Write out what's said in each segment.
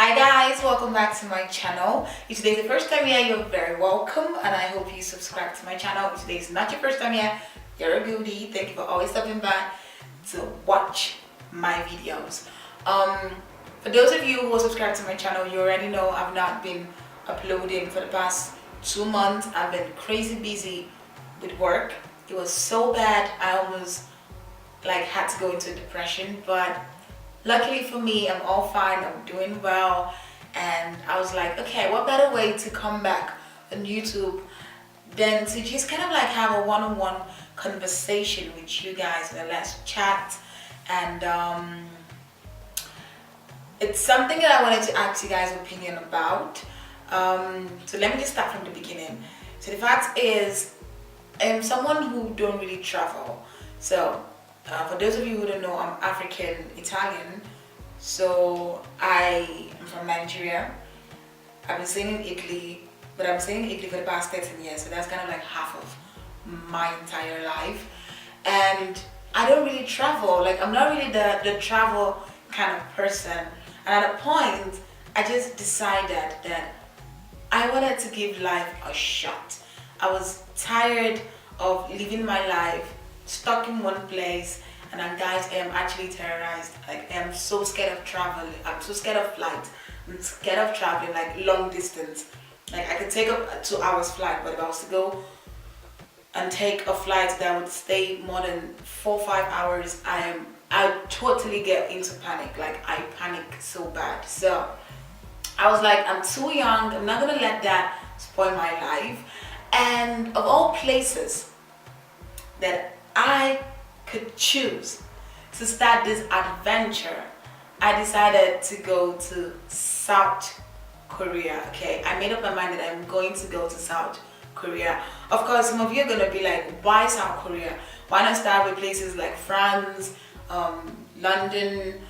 Hi guys, welcome back to my channel. If today's the first time here, you're very welcome and I hope you subscribe to my channel. If today's not your first time here, you're a goodie. Thank you for always stopping by to watch my videos. For those of you who are subscribed to my channel, you already know I've not been uploading for the past 2 months. I've been crazy busy with work. It was so bad I almost had to go into depression, but luckily for me, I'm all fine, I'm doing well, and I was like, okay, what better way to come back on YouTube than to just kind of have a one-on-one conversation with you guys, and let's chat. And it's something that I wanted to ask you guys' opinion about. So let me just start from the beginning. So the fact is, I'm someone who don't really travel. So for those of you who don't know, I'm African Italian, so I am from Nigeria. I've been staying in Italy, but I've been staying in Italy for the past 13 years, so that's kind of half of my entire life. And I don't really travel, I'm not really the travel kind of person. And at a point, I just decided that I wanted to give life a shot. I was tired of living my life stuck in one place, and then guys, I am actually terrorized. I am so scared of travel. I'm so scared of flight. I'm scared of traveling long distance. I could take a 2 hours flight, but if I was to go and take a flight that would stay more than 4 or 5 hours, I totally get into panic. I panic so bad. So I was like, I'm too young. I'm not gonna let that spoil my life. And of all places that I could choose to start this adventure, I decided to go to South Korea. Okay, I made up my mind that I'm going to go to South Korea. Of course, some of you are going to be like, why South Korea? Why not start with places like France, London,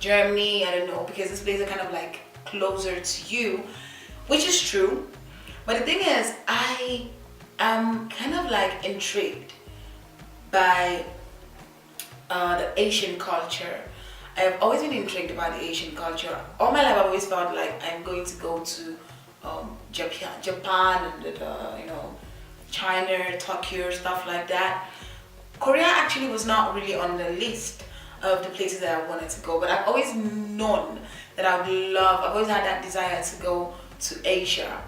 Germany? I don't know, because these places are kind of closer to you, which is true. But the thing is, I am kind of intrigued by the Asian culture. I've always been intrigued by the Asian culture. All my life I've always felt like I'm going to go to Japan and China, Tokyo, stuff like that. Korea actually was not really on the list of the places that I wanted to go, but I've always known that I would love, I've always had that desire to go to Asia.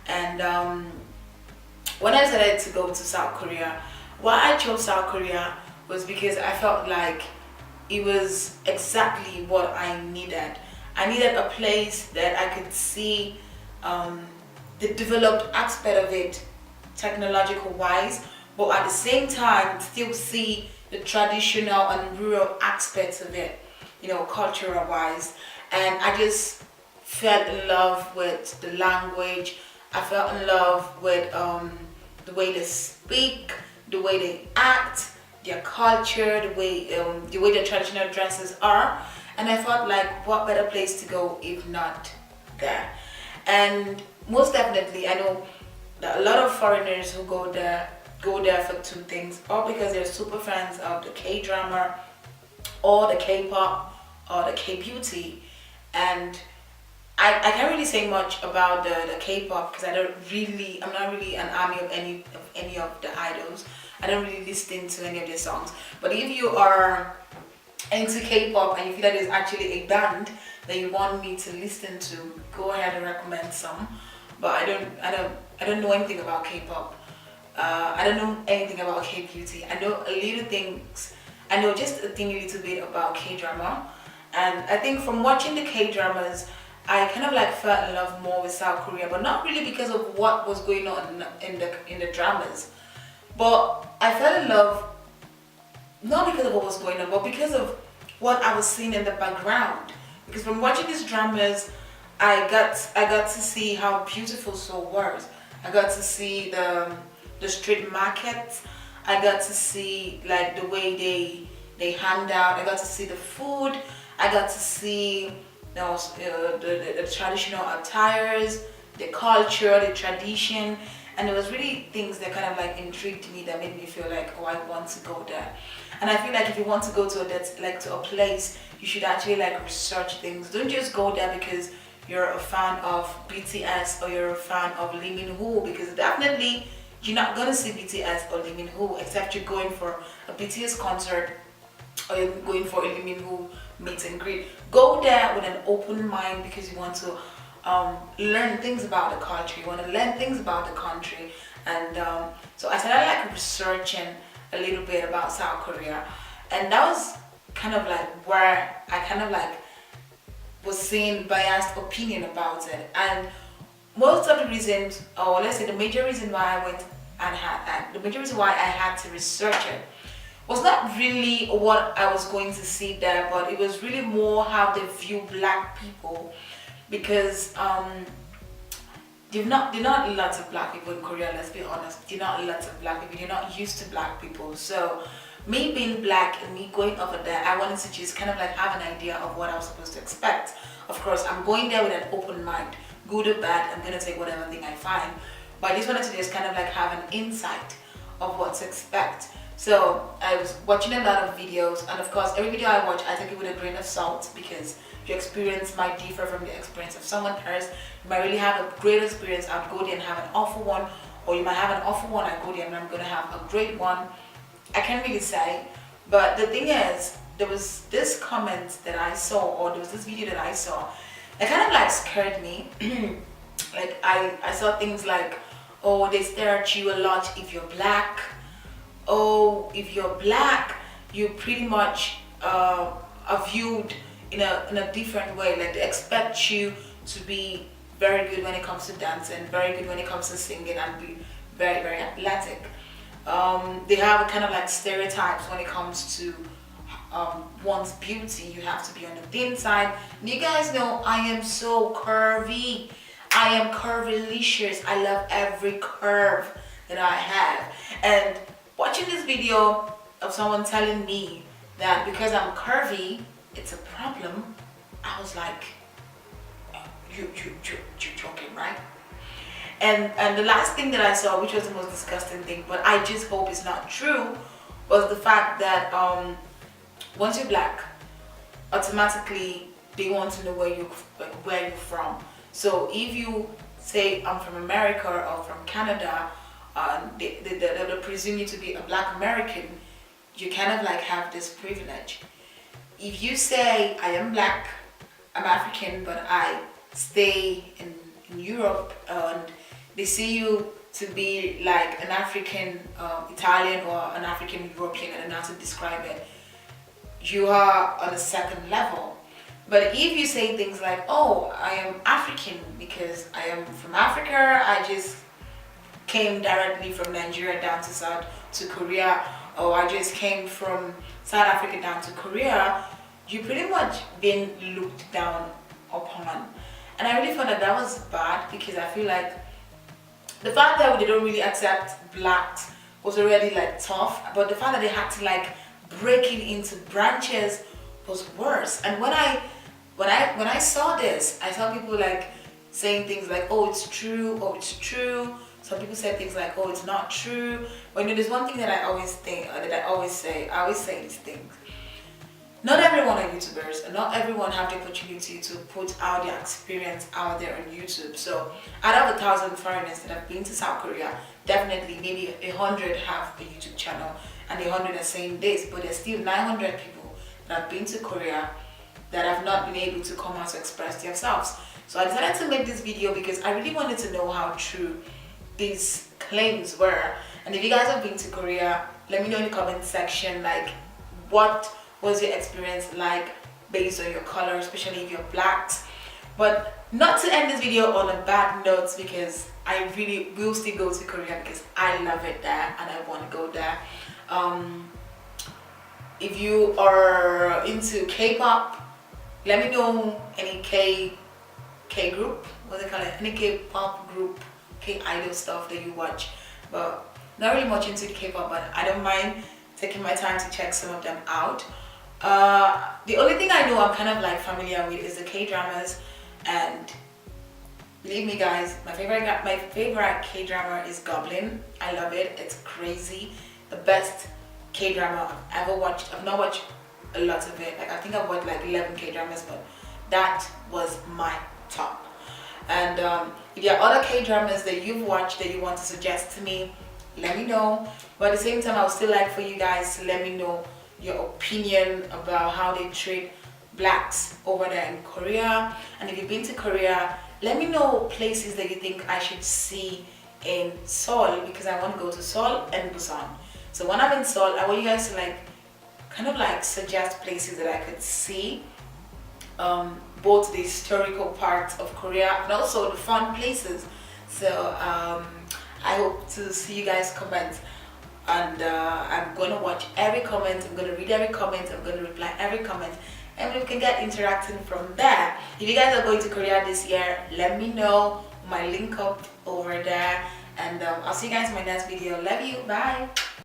And when I decided to go to South Korea, why I chose South Korea was because I felt like it was exactly what I needed. I needed a place that I could see the developed aspect of it, technological wise, but at the same time still see the traditional and rural aspects of it, cultural wise. And I just fell in love with the language. I fell in love with the way they speak, the way they act, their culture, the way their traditional dresses are. And I felt what better place to go if not there. And most definitely, I know that a lot of foreigners who go there for two things, or because they're super fans of the K-drama or the K-pop or the K-beauty. And I can't really say much about the K-pop because I'm not really an army of any of the idols. I don't really listen to any of their songs. But if you are into K-pop and you feel that there's actually a band that you want me to listen to, go ahead and recommend some. But I don't know anything about K-pop. I don't know anything about K-beauty. I know a little things. I know just a little bit about K-drama. And I think from watching the K-dramas, I kind of fell in love more with South Korea, but not really because of what was going on in the dramas. But I fell in love not because of what was going on, but because of what I was seeing in the background. Because from watching these dramas, I got to see how beautiful Seoul was. I got to see the street markets. I got to see the way they hand out. I got to see the food. I got to see the traditional attires, the culture, the tradition. And and it was really things that kind of like intrigued me, that made me feel like, oh, I want to go there. And I feel like if you want to go to a place, you should actually like research things. Don't just go there because you're a fan of BTS or you're a fan of Lee Min Ho, because definitely you're not gonna see BTS or Lee Min Ho except you're going for a BTS concert or you're going for a Lee Min Ho meet and greet. Go there with an open mind because you want to learn things about the culture, you want to learn things about the country. And so I started like researching a little bit about South Korea, and that was kind of like where I kind of like was seeing biased opinion about it. And most of the reasons, or let's say the major reason why I went and the major reason why I had to research it was not really what I was going to see there, but it was really more how they view black people, because there are not lots of black people in Korea, let's be honest. There are not lots of black people, you're not used to black people. So me being black and me going over there, I wanted to just kind of like have an idea of what I was supposed to expect. Of course, I'm going there with an open mind, good or bad, I'm gonna take whatever thing I find. But I just wanted to just kind of like have an insight of what to expect. So I was watching a lot of videos, and of course every video I watch I take it with a grain of salt, because your experience might differ from the experience of someone else. You might really have a great experience, I'd go there and have an awful one, or you might have an awful one, I go there and I'm gonna have a great one. I can't really say. But the thing is, there was this comment that I saw, or there was this video that I saw that kind of like scared me. Like I saw things like, oh, they stare at you a lot if you're black. Oh, if you're black, you pretty much are viewed in a different way. Like they expect you to be very good when it comes to dancing, very good when it comes to singing, and be very, very athletic. They have kind of like stereotypes when it comes to one's beauty. You have to be on the thin side. And you guys know I am so curvy. I am curvilicious. I love every curve that I have. And watching this video of someone telling me that because I'm curvy, it's a problem, I was like, you're joking, right? And the last thing that I saw, which was the most disgusting thing, but I just hope it's not true, was the fact that once you're black, automatically they want to know where you're from. So if you say I'm from America or from Canada, they presume you to be a black American, you kind of like have this privilege. If you say I am black, I'm African, but I stay in Europe, and they see you to be like an African Italian or an African European, and not to describe it, you are on a second level. But if you say things like, oh, I am African because I am from Africa, I just came directly from Nigeria down to Korea, or I just came from South Africa down to Korea, you pretty much been looked down upon. And I really thought that was bad, because I feel like the fact that they don't really accept blacks was already like tough, but the fact that they had to like break it into branches was worse. And when I saw this, I saw people like saying things like, oh, it's true, oh, it's true. Some people said things like, oh, it's not true. But there's one thing that I always say these things. Not everyone are YouTubers, and not everyone have the opportunity to put out their experience out there on YouTube. So out of 1,000 foreigners that have been to South Korea, definitely maybe 100 have a YouTube channel, and 100 are saying this, but there's still 900 people that have been to Korea that have not been able to come out to express themselves. So I decided to make this video because I really wanted to know how true these claims were. And if you guys have been to Korea, let me know in the comment section, like, what was your experience like based on your color, especially if you're black. But not to end this video on a bad note, because I really will still go to Korea because I love it there and I want to go there. If you are into K-pop, let me know any K group, what do they call it, any K-pop group, K-idol stuff that you watch. But not really much into the K-pop, but I don't mind taking my time to check some of them out. The only thing I know I'm kind of like familiar with is the K-dramas and Believe me guys, my favorite K-drama is Goblin. I love it. It's crazy. The best K-drama I've ever watched. I've not watched a lot of it. Like I think I've watched like 11 K-dramas, but that was my top. And if there are other K-dramas that you've watched that you want to suggest to me, let me know. But at the same time, I would still like for you guys to let me know your opinion about how they treat blacks over there in Korea. And if you've been to Korea, let me know places that you think I should see in Seoul, because I want to go to Seoul and Busan. So when I'm in Seoul, I want you guys to like kind of like suggest places that I could see, both the historical parts of Korea and also the fun places. So I hope to see you guys comment, and I'm gonna watch every comment, I'm gonna read every comment, I'm gonna reply every comment, and we can get interacting from there. If you guys are going to Korea this year, let me know. My link up over there, and I'll see you guys in my next video. Love you, bye.